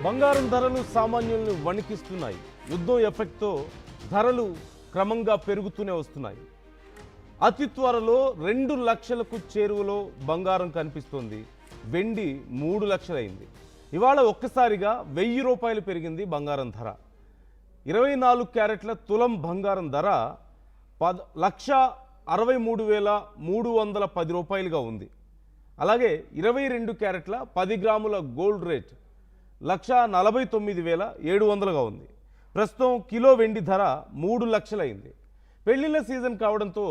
బంగారం ధరలు సామాన్యులను వణికిస్తున్నాయి. యుద్ధం ఎఫెక్ట్తో ధరలు క్రమంగా పెరుగుతూనే వస్తున్నాయి. అతి త్వరలో 2 లక్షలకు చేరువలో బంగారం కనిపిస్తోంది. వెండి 3 లక్షలైంది. ఇవాళ ఒక్కసారిగా 1000 రూపాయలు పెరిగింది బంగారం ధర. 24 క్యారెట్ల తులం బంగారం ధర 1,63,310 రూపాయలుగా ఉంది. అలాగే 22 క్యారెట్ల 10 గ్రాముల గోల్డ్ రేట్ 1,49,700గా ఉంది. ప్రస్తుతం కిలో వెండి ధర 3 లక్షలైంది. పెళ్లిళ్ళ సీజన్ కావడంతో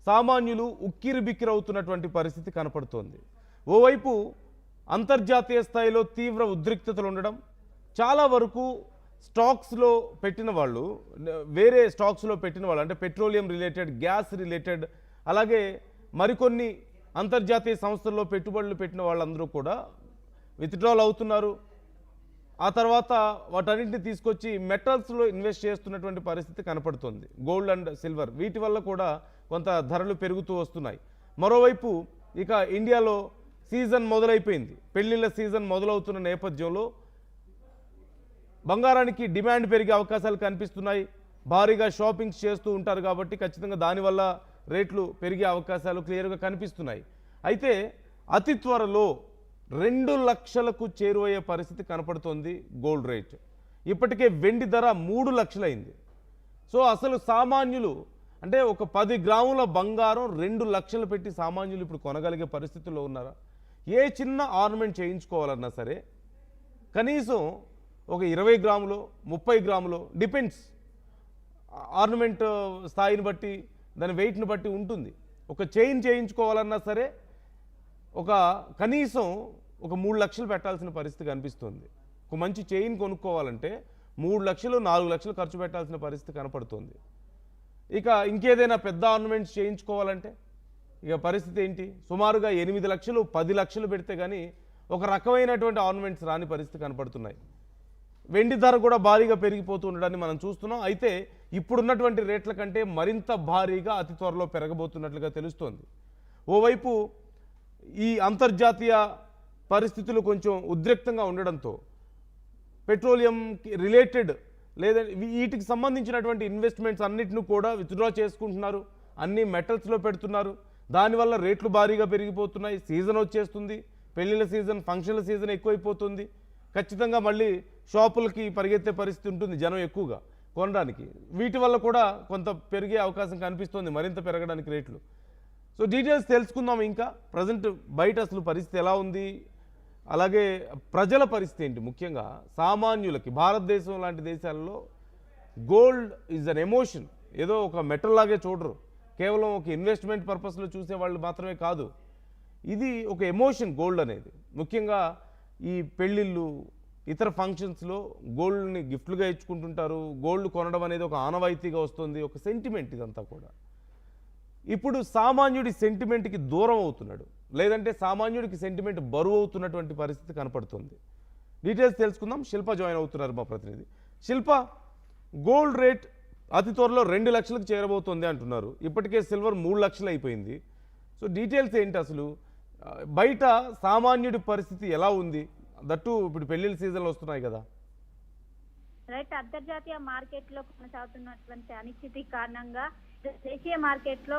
సామాన్యులు ఉక్కిరిబిక్కిరవుతున్నటువంటి పరిస్థితి కనపడుతోంది. ఓవైపు అంతర్జాతీయ స్థాయిలో తీవ్ర ఉద్రిక్తతలు ఉండడం, చాలా వరకు స్టాక్స్లో పెట్టిన వాళ్ళు, వేరే స్టాక్స్లో పెట్టిన వాళ్ళు అంటే పెట్రోలియం రిలేటెడ్, గ్యాస్ రిలేటెడ్, అలాగే మరికొన్ని అంతర్జాతీయ సంస్థల్లో పెట్టుబడులు పెట్టిన వాళ్ళందరూ కూడా విత్డ్రాల్ అవుతున్నారు. ఆ తర్వాత వాటన్నింటిని తీసుకొచ్చి మెటల్స్లో ఇన్వెస్ట్ చేస్తున్నటువంటి పరిస్థితి కనపడుతుంది. గోల్డ్ అండ్ సిల్వర్ వీటి వల్ల కూడా కొంత ధరలు పెరుగుతూ వస్తున్నాయి. మరోవైపు ఇక ఇండియాలో సీజన్ మొదలైపోయింది. పెళ్లిళ్ళ సీజన్ మొదలవుతున్న నేపథ్యంలో బంగారానికి డిమాండ్ పెరిగే అవకాశాలు కనిపిస్తున్నాయి. భారీగా షాపింగ్స్ చేస్తూ ఉంటారు కాబట్టి ఖచ్చితంగా దానివల్ల రేట్లు పెరిగే అవకాశాలు క్లియర్గా కనిపిస్తున్నాయి. అయితే అతి త్వరలో 2 లక్షలకు చేరువయ్యే పరిస్థితి కనపడుతోంది గోల్డ్ రేట్. ఇప్పటికే వెండి ధర 3 లక్షలైంది. సో అసలు సామాన్యులు అంటే ఒక 10 గ్రాముల బంగారం 2 లక్షలు పెట్టి సామాన్యులు ఇప్పుడు కొనగలిగే పరిస్థితుల్లో ఉన్నారా? ఏ చిన్న ఆర్నమెంట్ చేయించుకోవాలన్నా సరే కనీసం ఒక 20 గ్రాములో 30 గ్రాములో డిపెండ్స్, ఆర్నమెంట్ స్థాయిని బట్టి దాని వెయిట్ని బట్టి ఉంటుంది. ఒక చైన్ చేయించుకోవాలన్నా సరే ఒక కనీసం ఒక 3 లక్షలు పెట్టాల్సిన పరిస్థితి కనిపిస్తుంది. ఒక మంచి చైన్ కొనుక్కోవాలంటే 3 లక్షలు 4 లక్షలు ఖర్చు పెట్టాల్సిన పరిస్థితి కనపడుతుంది. ఇక ఇంకేదైనా పెద్ద ఆర్నమెంట్స్ చేయించుకోవాలంటే ఇక పరిస్థితి ఏంటి? సుమారుగా 8 లక్షలు 10 లక్షలు పెడితే కానీ ఒక రకమైనటువంటి ఆర్నమెంట్స్ రాని పరిస్థితి కనపడుతున్నాయి. వెండి ధర కూడా భారీగా పెరిగిపోతూ ఉండడాన్ని మనం చూస్తున్నాం. అయితే ఇప్పుడున్నటువంటి రేట్ల కంటే మరింత భారీగా అతి త్వరలో పెరగబోతున్నట్లుగా తెలుస్తోంది. ఓవైపు ఈ అంతర్జాతీయ పరిస్థితులు కొంచెం ఉద్రిక్తంగా ఉండడంతో పెట్రోలియం రిలేటెడ్ లేదా వీటికి సంబంధించినటువంటి ఇన్వెస్ట్మెంట్స్ అన్నిటిని కూడా విత్డ్రా చేసుకుంటున్నారు. అన్ని మెటల్స్లో పెడుతున్నారు. దానివల్ల రేట్లు భారీగా పెరిగిపోతున్నాయి. సీజన్ వచ్చేస్తుంది, పెళ్లిళ్ళ సీజన్, ఫంక్షన్ల సీజన్ ఎక్కువైపోతుంది. ఖచ్చితంగా మళ్ళీ షాపులకి పరిగెత్తే పరిస్థితి ఉంటుంది జనం ఎక్కువగా కొనడానికి. వీటి వల్ల కూడా కొంత పెరిగే అవకాశం కనిపిస్తుంది, మరింత పెరగడానికి రేట్లు. సో డీటెయిల్స్ తెలుసుకుందాం. ఇంకా ప్రజెంట్ బయట అసలు పరిస్థితి ఎలా ఉంది, అలాగే ప్రజల పరిస్థితి ఏంటి, ముఖ్యంగా సామాన్యులకి. భారతదేశం లాంటి దేశాల్లో గోల్డ్ ఈజ్ అన్ ఎమోషన్. ఏదో ఒక మెటల్ లాగే చూడరు, కేవలం ఒక ఇన్వెస్ట్మెంట్ పర్పస్లో చూసేవాళ్ళు మాత్రమే కాదు. ఇది ఒక ఎమోషన్ గోల్డ్ అనేది. ముఖ్యంగా ఈ పెళ్ళిళ్ళు, ఇతర ఫంక్షన్స్లో గోల్డ్ని గిఫ్ట్లుగా ఇచ్చుకుంటుంటారు. గోల్డ్ కొనడం అనేది ఒక ఆనవాయితీగా వస్తుంది, ఒక సెంటిమెంట్ ఇదంతా కూడా. ఇప్పుడు సామాన్యుడి సెంటిమెంట్కి దూరం అవుతున్నాడు, లేదంటే సామాన్యుడికి సెంటిమెంట్ బరువు అవుతున్నటువంటి పరిస్థితి కనపడుతుంది. డీటెయిల్స్ తెలుసుకుందాం. శిల్ప జాయిన్ అవుతున్నారు మా ప్రతినిధి. శిల్ప, గోల్డ్ రేట్ అతి త్వరలో 2 లక్షలకు చేరబోతోంది అంటున్నారు. ఇప్పటికే సిల్వర్ 3 లక్షలు అయిపోయింది. సో డీటెయిల్స్ ఏంటి అసలు? బయట సామాన్యుడి పరిస్థితి ఎలా ఉంది? దట్టు ఇప్పుడు పెళ్లిళ్ళ సీజన్లు వస్తున్నాయి కదా. రైట్, అంతర్జాతీయ మార్కెట్ లో కొనసాగుతున్నటువంటి అనిశ్చితి కారణంగా దేశీయ మార్కెట్ లో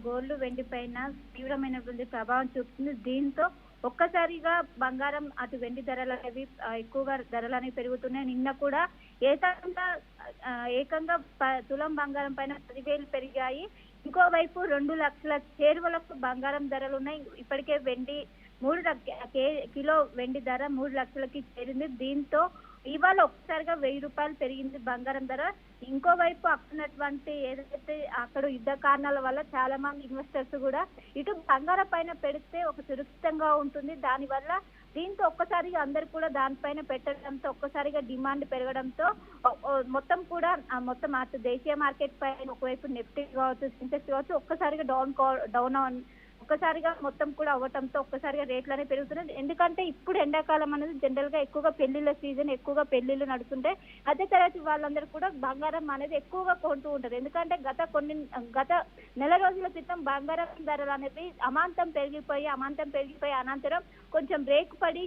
గోల్డ్ వెండి పైన తీవ్రమైనటువంటి ప్రభావం చూపుతుంది. దీంతో ఒక్కసారిగా బంగారం అటు వెండి ధరలు అనేవి ఎక్కువగా ధరలు అనేవి పెరుగుతున్నాయి. నిన్న కూడా ఏకంగా తులం బంగారం పైన 10,000 పెరిగాయి. ఇంకోవైపు 2 లక్షల చేరువలకు బంగారం ధరలు ఉన్నాయి. ఇప్పటికే వెండి కిలో వెండి ధర 3 లక్షలకి చేరింది. దీంతో ఇవాళ ఒక్కసారిగా 1000 రూపాయలు పెరిగింది బంగారం ధర. ఇంకోవైపు అక్కడున్నటువంటి ఏదైతే అక్కడ యుద్ధ కారణాల వల్ల చాలా మంది ఇన్వెస్టర్స్ కూడా ఇటు బంగారం పైన పెడితే ఒక సురక్షితంగా ఉంటుంది. దానివల్ల దీంతో ఒక్కసారిగా అందరు కూడా దానిపైన పెట్టడంతో ఒక్కసారిగా డిమాండ్ పెరగడంతో మొత్తం కూడా అటు దేశీయ మార్కెట్ పైన ఒకవైపు నిఫ్టీ కావచ్చు, సెన్సెక్స్ కావచ్చు ఒక్కసారిగా డౌన్ ఒక్కసారిగా మొత్తం కూడా అవ్వటంతో ఒక్కసారిగా రేట్లు అనేవి పెరుగుతున్నాయి. ఎందుకంటే ఇప్పుడు ఎండాకాలం అనేది జనరల్ గా ఎక్కువగా పెళ్లిళ్ళ సీజన్, ఎక్కువగా పెళ్లిళ్ళు నడుస్తుంటే మధ్య తరగతి వాళ్ళందరూ కూడా బంగారం అనేది ఎక్కువగా కొంటూ ఉంటారు. ఎందుకంటే గత నెల రోజుల క్రితం బంగారం ధరలు అనేవి అమాంతం పెరిగిపోయి అనంతరం కొంచెం బ్రేక్ పడి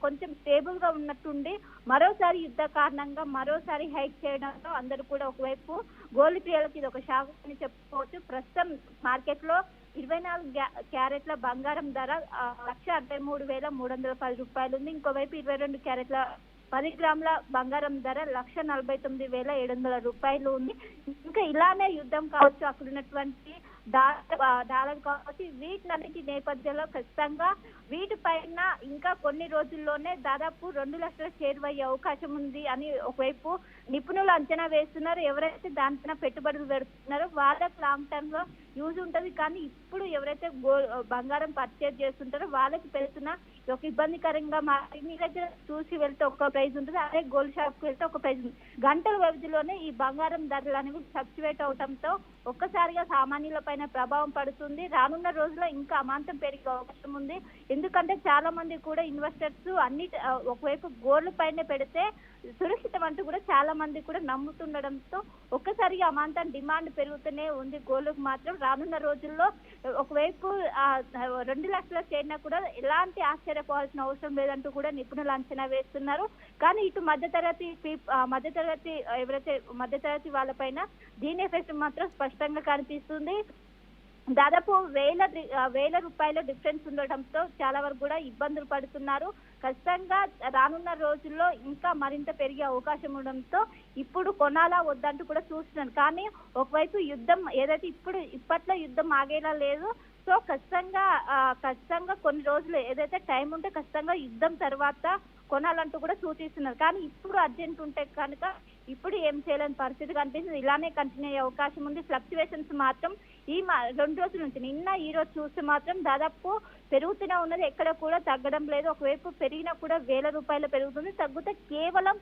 కొంచెం స్టేబుల్ గా ఉన్నట్టుండి మరోసారి యుద్ధ కారణంగా మరోసారి హైక్ చేయడంతో అందరూ కూడా ఒకవైపు గోల్డ్ ప్రియులకు ఇది ఒక షాక్ అని చెప్పుకోవచ్చు. ప్రస్తుతం మార్కెట్ లో 24 క్యారెట్ల బంగారం ధర 1,63,310 రూపాయలు ఉంది. ఇంకోవైపు 22 క్యారెట్ల 10 గ్రాముల బంగారం ధర 1,49,700 రూపాయలు ఉంది. ఇంకా ఇలానే యుద్ధం కావచ్చు, అక్కడ ఉన్నటువంటి డాలర్ కావచ్చు, వీటినన్నిటి నేపథ్యంలో ఖచ్చితంగా వీటిపైన ఇంకా కొన్ని రోజుల్లోనే దాదాపు 2 లక్షల చేరువయ్యే అవకాశం ఉంది అని ఒకవైపు నిపుణులు అంచనా వేస్తున్నారు. ఎవరైతే దానిపైన పెట్టుబడులు పెడుతున్నారో వాళ్ళకి లాంగ్ టర్మ్ లో యూజ్ ఉంటుంది. కానీ ఇప్పుడు ఎవరైతే బంగారం పర్చేజ్ చేస్తుంటారో వాళ్ళకి పెడుతున్న ఒక ఇబ్బందికరంగా మారి మీ దగ్గర చూసి వెళ్తే ఒక ప్రైస్ ఉంటుంది, అదే గోల్డ్ షాప్ కి వెళ్తే ఒక ప్రైస్ ఉంది. గంటల వ్యవధిలోనే ఈ బంగారం ధరలు అనేవి ఫ్లక్చువేట్ అవడంతో ఒక్కసారిగా సామాన్యుల పైన ప్రభావం పడుతుంది. రానున్న రోజుల్లో ఇంకా అమాంతం పెరిగే అవకాశం ఉంది. ఎందుకంటే చాలా మంది కూడా ఇన్వెస్టర్స్ ఒకవైపు గోల్డ్ పైన పెడితే సురక్షితం అంటూ కూడా చాలా మంది కూడా నమ్ముతుండడంతో ఒక్కసారిగా అమాంతం డిమాండ్ పెరుగుతూనే ఉంది గోల్డ్కు మాత్రం. రానున్న రోజుల్లో ఒకవైపు 2 లక్షల చేరినా కూడా ఎలాంటి ఆశ్చర్యపోవాల్సిన అవసరం లేదంటూ కూడా నిపుణులు అంచనా వేస్తున్నారు. కానీ ఇటు మధ్యతరగతి వాళ్ళపైన దీని ఎఫెక్ట్ మాత్రం స్పష్టంగా కనిపిస్తుంది. దాదాపు వేల రూపాయల డిఫరెన్స్ ఉండటంతో చాలా వరకు కూడా ఇబ్బందులు పడుతున్నారు. ఖచ్చితంగా రానున్న రోజుల్లో ఇంకా మరింత పెరిగే అవకాశం ఉండడంతో ఇప్పుడు కొనాలా వద్దంటూ కూడా చూస్తున్నాను. కానీ ఒకవైపు యుద్ధం ఏదైతే ఇప్పట్లో యుద్ధం ఆగేలా లేదు. సో ఖచ్చితంగా కొన్ని రోజులు ఏదైతే టైం ఉంటే ఖచ్చితంగా యుద్ధం తర్వాత కొనాలంటూ కూడా సూచిస్తున్నారు. కానీ ఇప్పుడు అర్జెంట్ ఉంటే కనుక ఇప్పుడు ఏం చేయలేని పరిస్థితి కనిపిస్తుంది. ఇలానే కంటిన్యూ అయ్యే అవకాశం ఉంది. ఫ్లక్చువేషన్స్ మాత్రం ఈ 2 రోజుల నుంచి నిన్న ఈ రోజు చూస్తే మాత్రం దాదాపు పెరుగుతూనే ఉన్నది, ఎక్కడ కూడా తగ్గడం లేదు. ఒకవైపు పెరిగినా కూడా వేల రూపాయలు పెరుగుతుంది, తగ్గితే కేవలం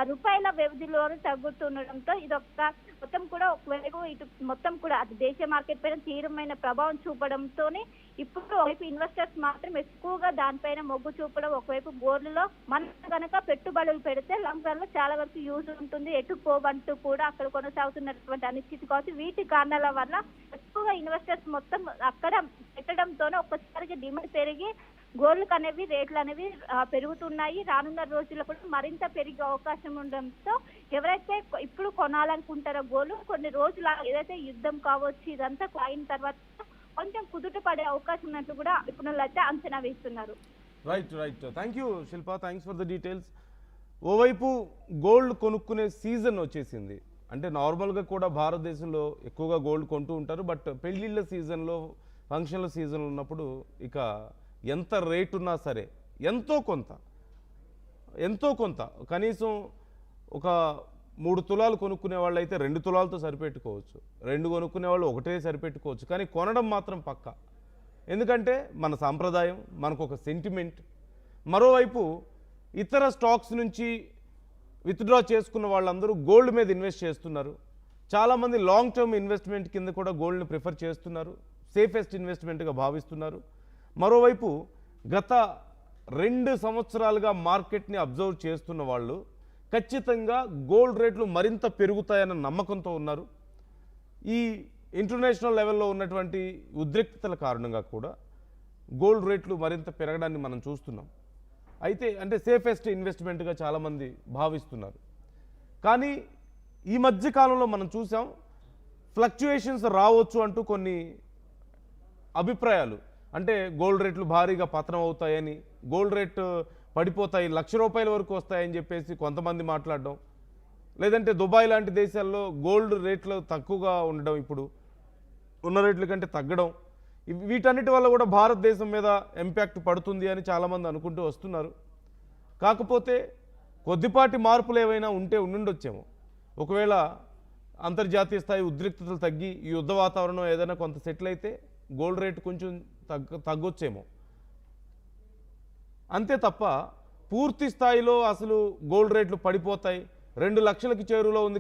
రూపాయల వ్యవధిలోనే తగ్గుతుండడంతో ఇదొక మొత్తం కూడా ఒకవైపు ఇటు మొత్తం కూడా అది దేశీయ మార్కెట్ పైన తీవ్రమైన ప్రభావం చూపడంతోనే ఇప్పుడు ఒకవైపు ఇన్వెస్టర్స్ మాత్రం ఎక్కువగా దానిపైన మొగ్గు చూపడం. ఒకవైపు గోల్డ్లో మనం కనుక పెట్టుబడులు పెడితే లాంగ్ రన్ లో చాలా వరకు యూజ్ ఉంటుంది, ఎటు పోవంటూ కూడా అక్కడ కొనసాగుతున్నటువంటి అనిశ్చితి కావచ్చు. వీటి కారణాల వల్ల ఎక్కువగా ఇన్వెస్టర్స్ మొత్తం అక్కడ పెట్టడంతోనే ఒక్కసారిగా డిమాండ్ పెరిగి గోల్డ్ అనేవి రేట్లు అనేవి పెరుగుతున్నాయి. రానున్న రోజుల్లో కూడా మరింత పెరిగే అవకాశం ఉండడంతో ఎవరైతే ఇప్పుడు కొనాలనుకుంటారో గోల్డ్ కొన్ని రోజులు ఏదైతే యుద్ధం కావచ్చు ఇదంతా అయిన తర్వాత కొంచెం కుదుట పడే అవకాశం ఉన్నట్లు కూడా నిపుణులు అయితే అంచనా వేస్తున్నారు. Right. Thank you Shilpa, thanks for the details. ఓవైపు గోల్డ్ కొనుక్కునే సీజన్ వచ్చేసింది. అంటే నార్మల్గా కూడా భారతదేశంలో ఎక్కువగా గోల్డ్ కొంటూ ఉంటారు. బట్ పెళ్ళిళ్ళ సీజన్లో, ఫంక్షన్ల సీజన్లో ఉన్నప్పుడు ఇక ఎంత రేట్ ఉన్నా సరే ఎంతో కొంత కనీసం ఒక 3 తులాలు కొనుక్కునే వాళ్ళు అయితే 2 తులాలతో సరిపెట్టుకోవచ్చు, 2 కొనుక్కునే వాళ్ళు 1 సరిపెట్టుకోవచ్చు. కానీ కొనడం మాత్రం పక్కా. ఎందుకంటే మన సాంప్రదాయం, మనకు ఒక సెంటిమెంట్. మరోవైపు ఇతర స్టాక్స్ నుంచి విత్డ్రా చేసుకున్న వాళ్ళందరూ గోల్డ్ మీద ఇన్వెస్ట్ చేస్తున్నారు. చాలామంది లాంగ్ టర్మ్ ఇన్వెస్ట్మెంట్ కింద కూడా గోల్డ్ని ప్రిఫర్ చేస్తున్నారు, సేఫెస్ట్ ఇన్వెస్ట్మెంట్గా భావిస్తున్నారు. మరోవైపు గత 2 సంవత్సరాలుగా మార్కెట్ని అబ్జర్వ్ చేస్తున్న వాళ్ళు ఖచ్చితంగా గోల్డ్ రేట్లు మరింత పెరుగుతాయన్న నమ్మకంతో ఉన్నారు. ఈ ఇంటర్నేషనల్ లెవెల్లో ఉన్నటువంటి ఉద్రిక్తతల కారణంగా కూడా గోల్డ్ రేట్లు మరింత పెరగడాన్ని మనం చూస్తున్నాం. అయితే అంటే సేఫెస్ట్ ఇన్వెస్ట్మెంట్గా చాలామంది భావిస్తున్నారు. కానీ ఈ మధ్య కాలంలో మనం చూసాం ఫ్లక్చుయేషన్స్ రావచ్చు అంటూ కొన్ని అభిప్రాయాలు. అంటే గోల్డ్ రేట్లు భారీగా పతనం అవుతాయని, గోల్డ్ రేట్ పడిపోతాయి, ₹1,00,000 వరకు వస్తాయని చెప్పేసి కొంతమంది మాట్లాడడం, లేదంటే దుబాయ్ లాంటి దేశాల్లో గోల్డ్ రేట్లు తక్కువగా ఉండడం, ఇప్పుడు ఉన్న రేట్ల కంటే తగ్గడం, వీటన్నిటి వల్ల కూడా భారతదేశం మీద ఇంపాక్ట్ పడుతుంది అని చాలామంది అనుకుంటూ వస్తున్నారు. కాకపోతే కొద్దిపాటి మార్పులు ఏవైనా ఉండుండొచ్చేమో. ఒకవేళ అంతర్జాతీయ స్థాయి ఉద్రిక్తతలు తగ్గి ఈ యుద్ధ వాతావరణం ఏదైనా కొంత సెటిల్ అయితే గోల్డ్ రేట్ కొంచెం తగ్గొచ్చేమో. అంతే తప్ప పూర్తి స్థాయిలో అసలు గోల్డ్ రేట్లు పడిపోతాయి, 2 లక్షలకి చేరువలో ఉంది